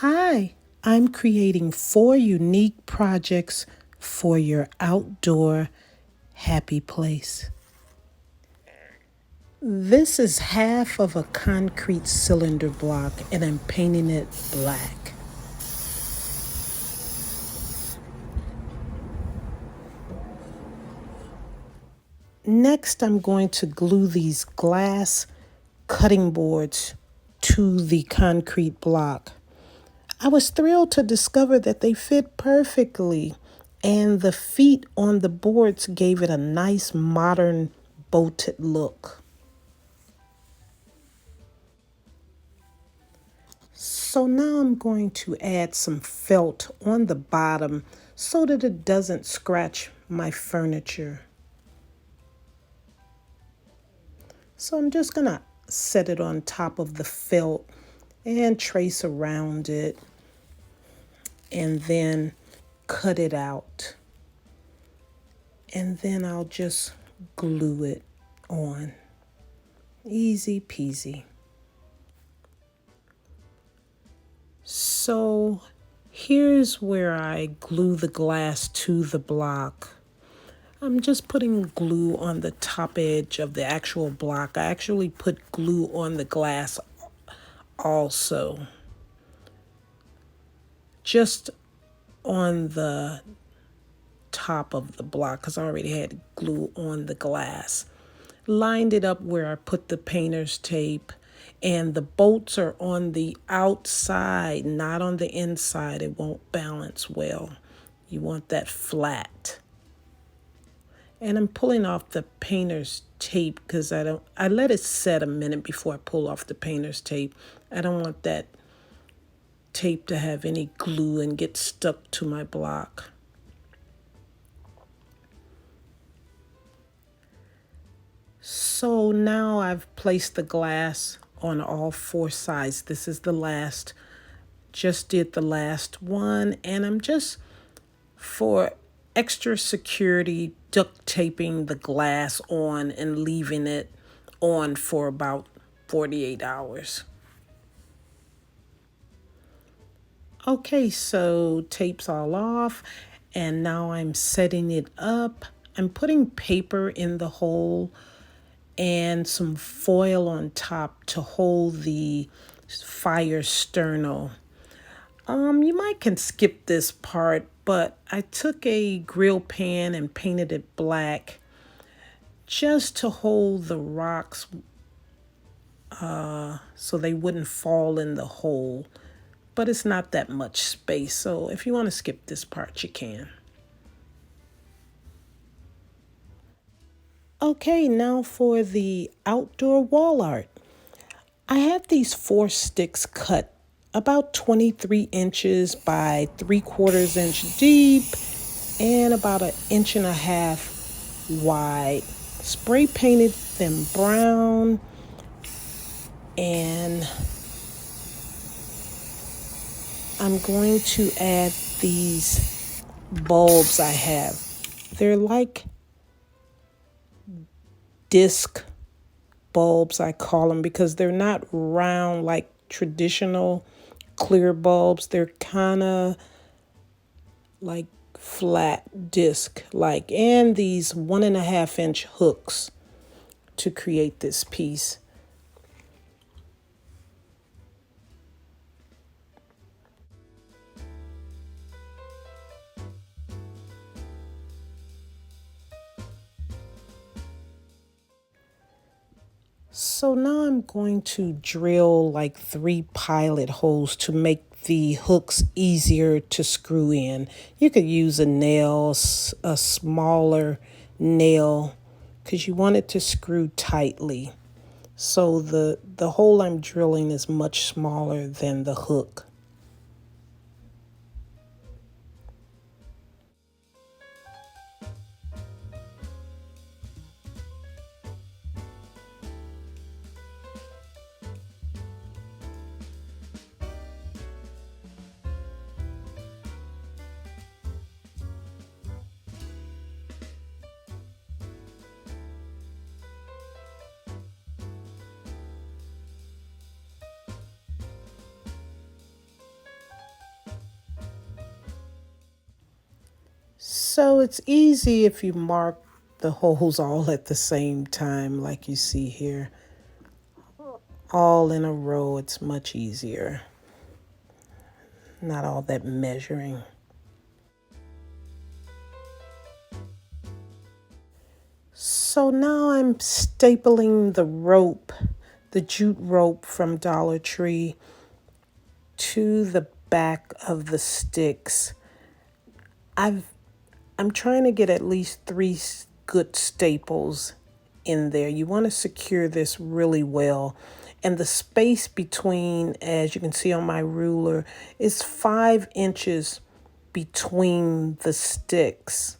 Hi, I'm creating 4 unique projects for your outdoor happy place. This is half of a concrete cylinder block and I'm painting it black. Next, I'm going to glue these glass cutting boards to the concrete block. I was thrilled to discover that they fit perfectly, and the feet on the boards gave it a nice modern bolted look. So now I'm going to add some felt on the bottom so that it doesn't scratch my furniture. So I'm just going to set it on top of the felt and trace around it and then cut it out. And then I'll just glue it on. Easy peasy. So here's where I glue the glass to the block. I'm just putting glue on the top edge of the actual block. I actually put glue on the glass also. Just on the top of the block because I already had glue on the glass. Lined it up where I put the painter's tape, and the bolts are on the outside, not on the inside. It won't balance well. You want that flat. And I'm pulling off the painter's tape because I let it set a minute before I pull off the painter's tape. I don't want that tape to have any glue and get stuck to my block. So now I've placed the glass on all 4 sides. This is the last, just did the last one, and I'm just, for extra security, duct taping the glass on and leaving it on for about 48 hours. Okay, so tape's all off, and now I'm setting it up. I'm putting paper in the hole and some foil on top to hold the fire sternal. You might can skip this part, but I took a grill pan and painted it black just to hold the rocks so they wouldn't fall in the hole. But it's not that much space, so if you want to skip this part, you can. Okay, now for the outdoor wall art. I have these 4 sticks cut about 23 inches by 3/4 inch deep and about 1.5 inches wide. Spray painted them brown, and I'm going to add these bulbs I have. They're like disc bulbs, I call them, because they're not round like traditional clear bulbs. They're kind of like flat disc like, and these 1.5 inch hooks to create this piece. So now I'm going to drill like 3 pilot holes to make the hooks easier to screw in. You could use a nail, a smaller nail, because you want it to screw tightly. So the hole I'm drilling is much smaller than the hook. So it's easy if you mark the holes all at the same time, like you see here. All in a row, it's much easier. Not all that measuring. So now I'm stapling the rope, the jute rope from Dollar Tree, to the back of the sticks. I'm trying to get at least three good staples in there. You want to secure this really well. And the space between, as you can see on my ruler, is 5 inches between the sticks.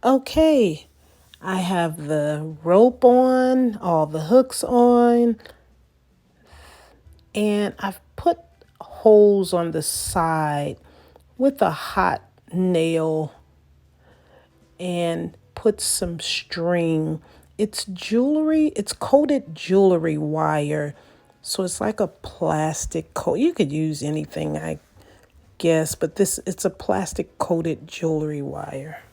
Okay, I have the rope on, all the hooks on, and I've put holes on the side with a hot nail and put some string. It's jewelry, it's coated jewelry wire. So it's like a plastic coat. You could use anything, I guess, but it's a plastic coated jewelry wire.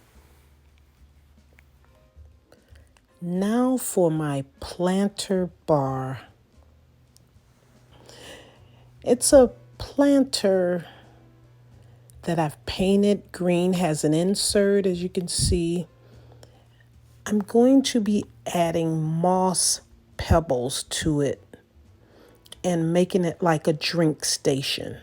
Now for my planter bar. It's a planter that I've painted green, has an insert, as you can see. I'm going to be adding moss pebbles to it and making it like a drink station.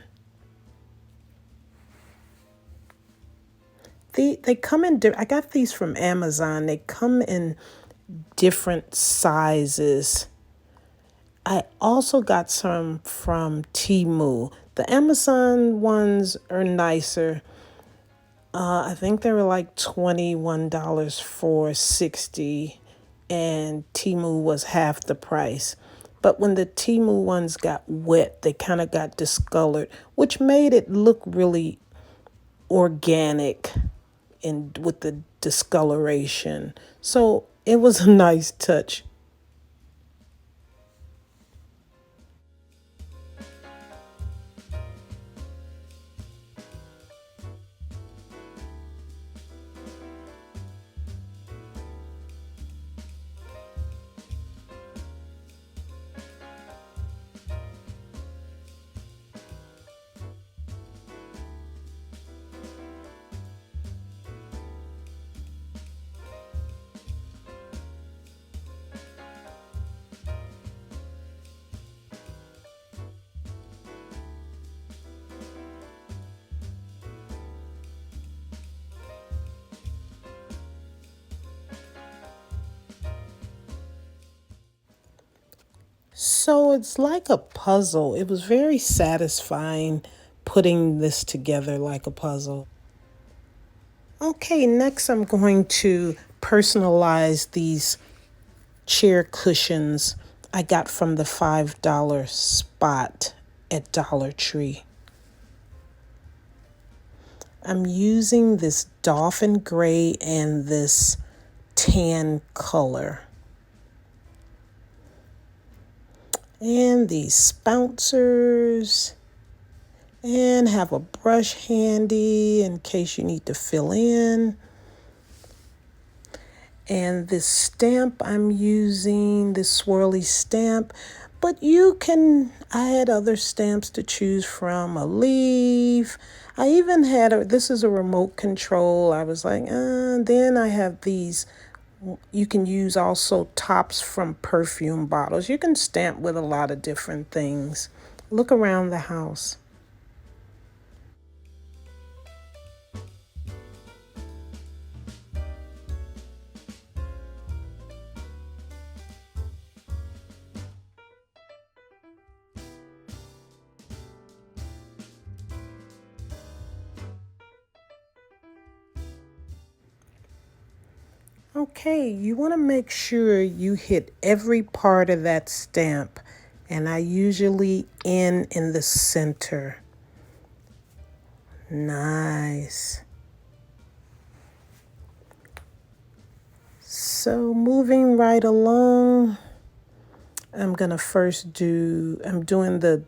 They come in, I got these from Amazon. They come in different sizes. I also got some from Temu. The Amazon ones are nicer. I think they were like $21 for 60, and Temu was half the price. But when the Temu ones got wet, they kind of got discolored, which made it look really organic and with the discoloration. So it was a nice touch. So it's like a puzzle. It was very satisfying putting this together like a puzzle. Okay, next I'm going to personalize these chair cushions I got from the $5 spot at Dollar Tree. I'm using this dolphin gray and this tan color. And these spouncers. And have a brush handy in case you need to fill in. And this stamp I'm using, this swirly stamp, but I had other stamps to choose from, a leaf. I even this is a remote control. I was like, then I have these. You can use also tops from perfume bottles. You can stamp with a lot of different things. Look around the house. Okay, you want to make sure you hit every part of that stamp, and I usually end in the center. Nice. So moving right along, I'm doing the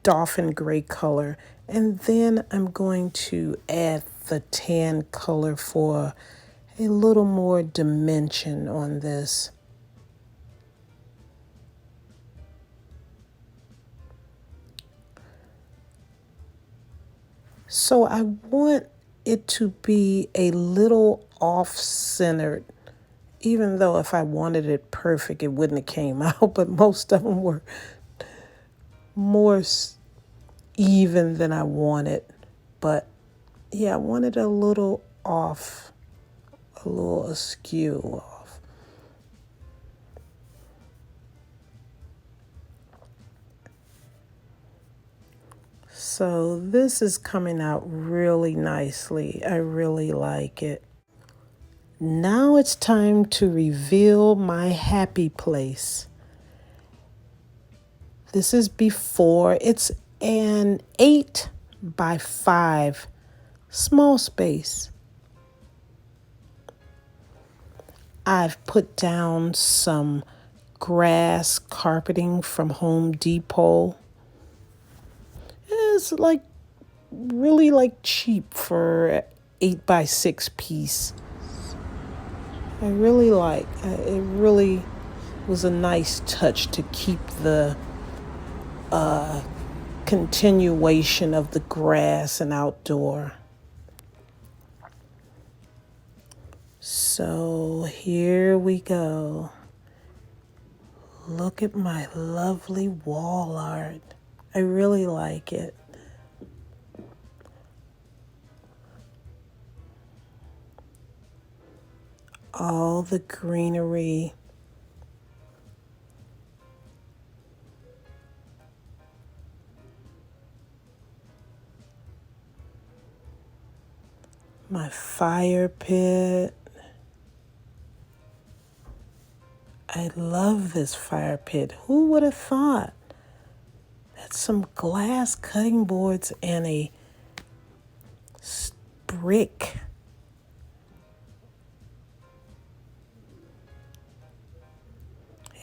dolphin gray color, and then I'm going to add the tan color for a little more dimension on this. So I want it to be a little off-centered, even though if I wanted it perfect, it wouldn't have came out, but most of them were more even than I wanted. But yeah, I wanted a little off, a little askew off. So this is coming out really nicely. I really like it. Now it's time to reveal my happy place. This is before. It's an 8x5 small space. I've put down some grass carpeting from Home Depot. It's like really like cheap for 8x6 piece. I really like it. Really was a nice touch to keep the continuation of the grass and outdoor. So here we go. Look at my lovely wall art. I really like it. All the greenery. My fire pit. I love this fire pit. Who would have thought? That's some glass cutting boards and a brick.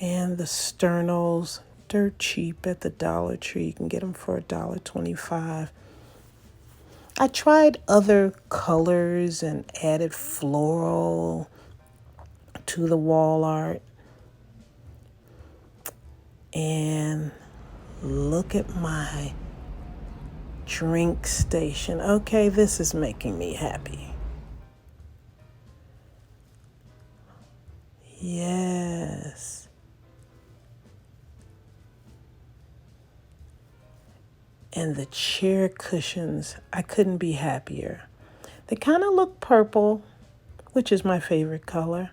And the sternos, dirt cheap at the Dollar Tree. You can get them for $1.25. I tried other colors and added floral to the wall art. And look at my drink station. Okay, this is making me happy. Yes. And the chair cushions, I couldn't be happier. They kind of look purple, which is my favorite color.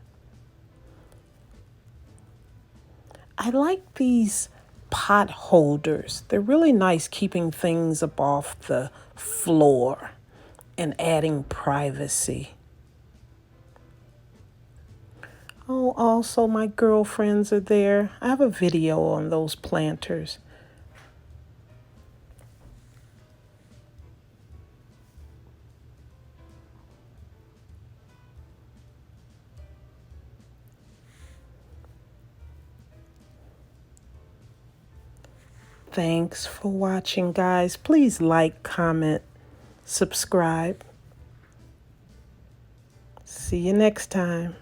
I like these pot holders. They're really nice, keeping things up off the floor and adding privacy. Oh, also my girlfriends are there. I have a video on those planters. Thanks for watching, guys. Please like, comment, subscribe. See you next time.